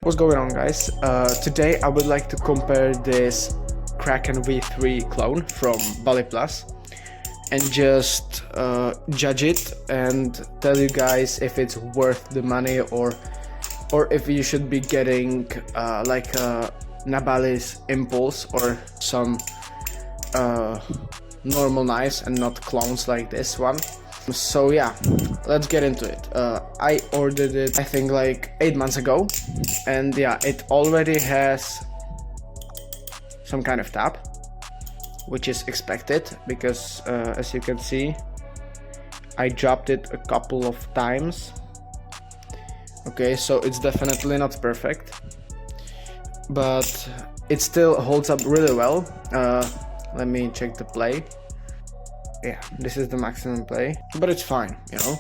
What's going on, guys? Today I would like to compare this KRAKEN V3 clone from baliplus and just judge it and tell you guys if it's worth the money or if you should be getting like a Nabalis Impulse or some normal knives and not clones like this one. So yeah, let's get into it. I ordered it I think like 8 months ago, and yeah, it already has some kind of tap, which is expected because as you can see, I dropped it a couple of times. Okay, so it's definitely not perfect, but it still holds up really well. Let me check the play. Yeah, this is the maximum play, but it's fine, you know.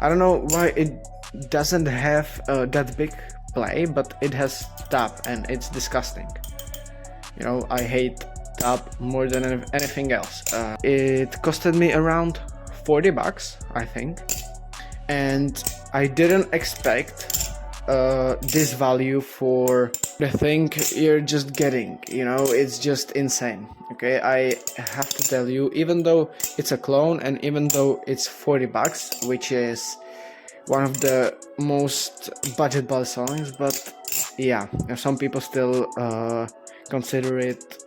I don't know why it doesn't have that big play, but it has tap and it's disgusting. You know, I hate tap more than anything else. It costed me around 40 bucks, I think, and I didn't expect this value for the thing you're just getting. You know, it's just insane. Okay, I have to tell you, even though it's a clone and even though it's 40 bucks, which is one of the most budget balisongs, but yeah, some people still consider it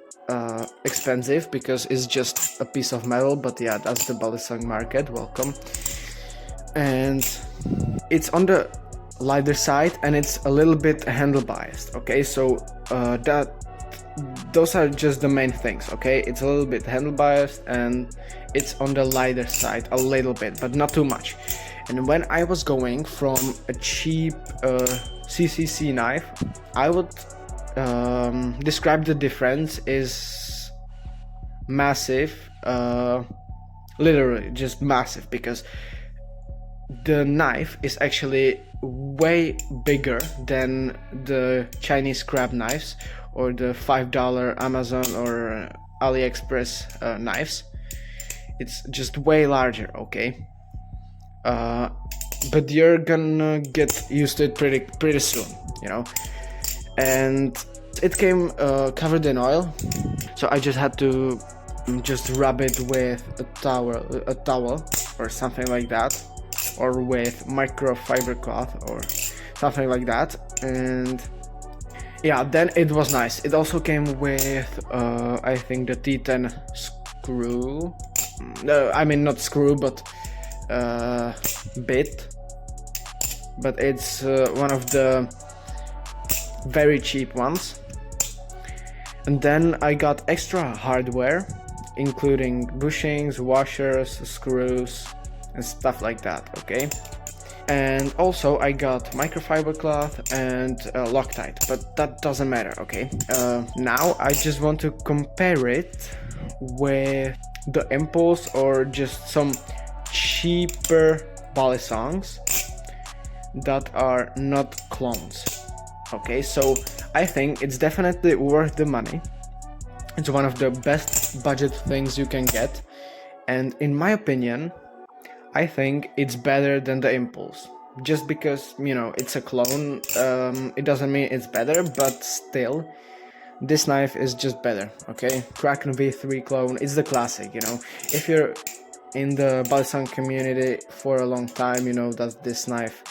expensive because it's just a piece of metal. But yeah, that's the balisong market. Welcome. And it's on the lighter side and it's a little bit handle biased. Okay, so those are just the main things. Okay, it's a little bit handle biased and it's on the lighter side a little bit, but not too much. And when I was going from a cheap CCC knife, I would describe the difference is massive, literally just massive, because the knife is actually way bigger than the Chinese crab knives or the $5 Amazon or AliExpress knives. It's just way larger. Okay, but you're gonna get used to it pretty soon, you know. And it came covered in oil, so I just had to just rub it with a towel or something like that, or with microfiber cloth or something like that. And yeah, then it was nice. It also came with I think the T10 screw. No, I mean not screw, but bit. But it's one of the very cheap ones. And then I got extra hardware, including bushings, washers, screws, and stuff like that. Okay, and also I got microfiber cloth and Loctite, but that doesn't matter. Okay, now I just want to compare it with the Impulse or just some cheaper balisongs that are not clones. Okay, so I think it's definitely worth the money. It's one of the best budget things you can get, and in my opinion, I think it's better than the Impulse. Just because, you know, it's a clone, it doesn't mean it's better, but still, this knife is just better. Okay, KRAKEN V3 clone is the classic. You know, if you're in the balisong community for a long time, you know that this knife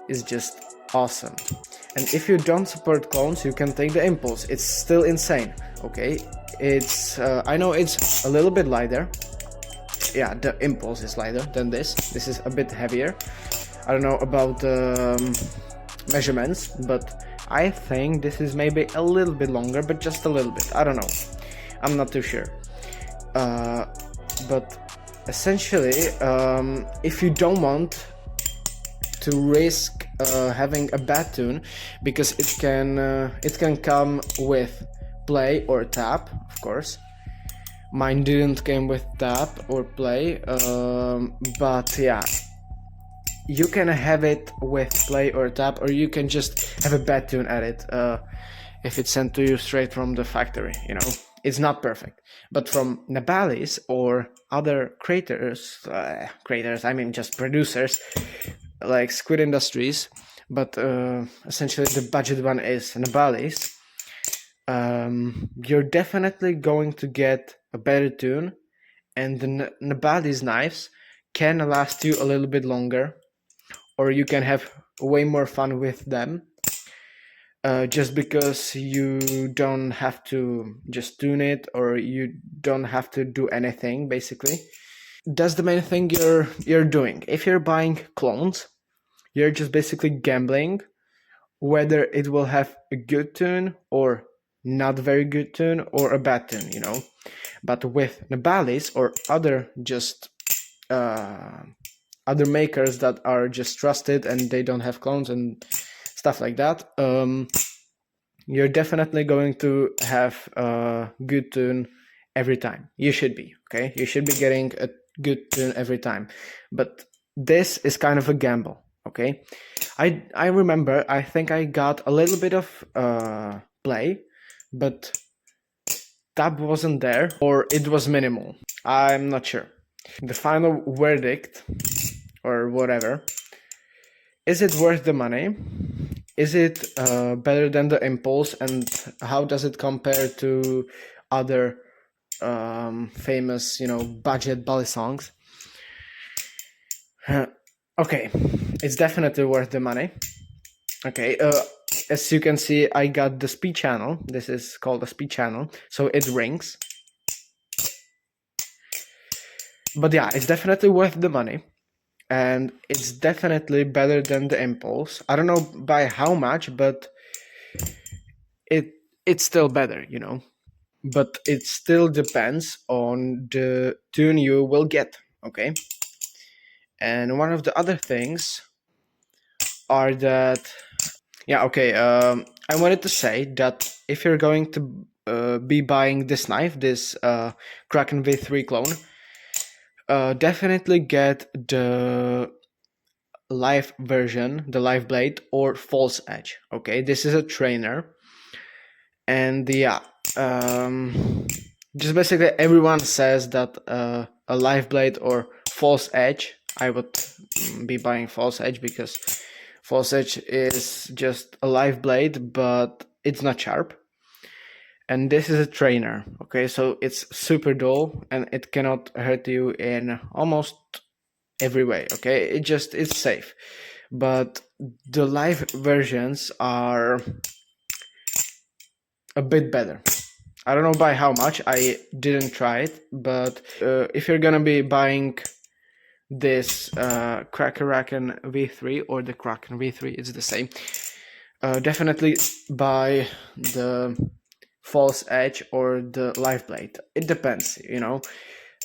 is just awesome. And if you don't support clones, you can take the Impulse. It's still insane. Okay, it's I know it's a little bit lighter. Yeah, the Impulse is lighter than this. This is a bit heavier. I don't know about the measurements, but I think this is maybe a little bit longer, but just a little bit. I don't know. I'm not too sure. But essentially, if you don't want to risk having a bad tune, because it can come with play or tap, of course. Mine didn't come with tap or play, but yeah, you can have it with play or tap, or you can just have a bad tune at it if it's sent to you straight from the factory. You know, it's not perfect, but from Nabalis or other creators, I mean just producers like Squid Industries, but essentially the budget one is Nabalis, you're definitely going to get a better tune, and the Nabalis knives can last you a little bit longer, or you can have way more fun with them. Just because you don't have to just tune it, or you don't have to do anything basically. That's the main thing you're doing. If you're buying clones, you're just basically gambling whether it will have a good tune or not very good tune or a bad tune, you know. But with Nabalis or other just other makers that are just trusted and they don't have clones and stuff like that, you're definitely going to have a good tune every time. You should be, okay? You should be getting a good tune every time. But this is kind of a gamble, okay? I remember, I think I got a little bit of play, but tab wasn't there, or it was minimal. I'm not sure. The final verdict, or whatever, is it worth the money? Is it better than the Impulse, and how does it compare to other famous, you know, budget balisongs? Okay, it's definitely worth the money. Okay, as you can see, I got the speed channel. This is called a speed channel, so it rings. But yeah, it's definitely worth the money, and it's definitely better than the Impulse. I don't know by how much, but it's still better, you know. But it still depends on the tune you will get, okay? And one of the other things are that, yeah, okay, I wanted to say that if you're going to be buying this knife, this KRAKEN V3 clone, definitely get the live version, the live blade or false edge, okay? This is a trainer, and yeah, just basically everyone says that a live blade or false edge, I would be buying false edge, because false edge is just a live blade but it's not sharp, and this is a trainer, okay? So it's super dull and it cannot hurt you in almost every way, okay? It's safe. But the live versions are a bit better. I don't know by how much, I didn't try it, but if you're gonna be buying this KRAKEN V3 or the KRAKEN V3, it's the same, definitely buy the false edge or the live blade. It depends, you know.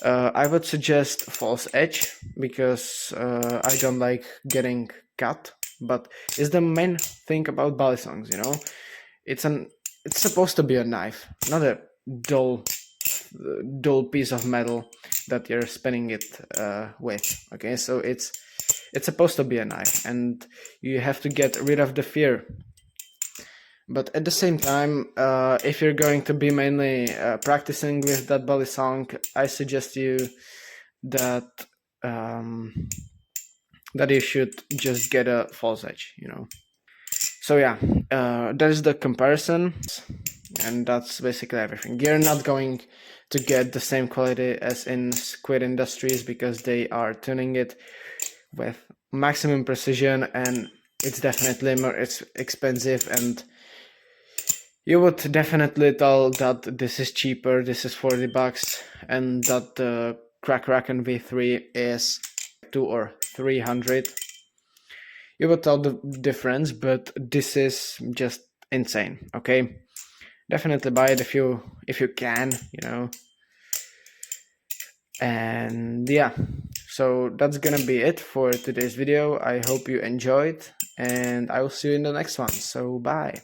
I would suggest false edge because I don't like getting cut, but it's the main thing about balisongs, you know. It's supposed to be a knife, not a dull piece of metal that you're spinning it with, okay? So it's supposed to be a knife, and you have to get rid of the fear. But at the same time, if you're going to be mainly practicing with that balisong, I suggest you that that you should just get a false edge, you know. So yeah, that is the comparison, and that's basically everything. You're not going to get the same quality as in Squid Industries because they are tuning it with maximum precision, and it's definitely more expensive, and you would definitely tell that this is cheaper, this is 40 bucks, and that the KRAKEN V3 is 200 or 300. You would tell the difference, but this is just insane, okay? Definitely buy it if you can, you know. And yeah, so that's gonna be it for today's video. I hope you enjoyed, and I will see you in the next one. So bye.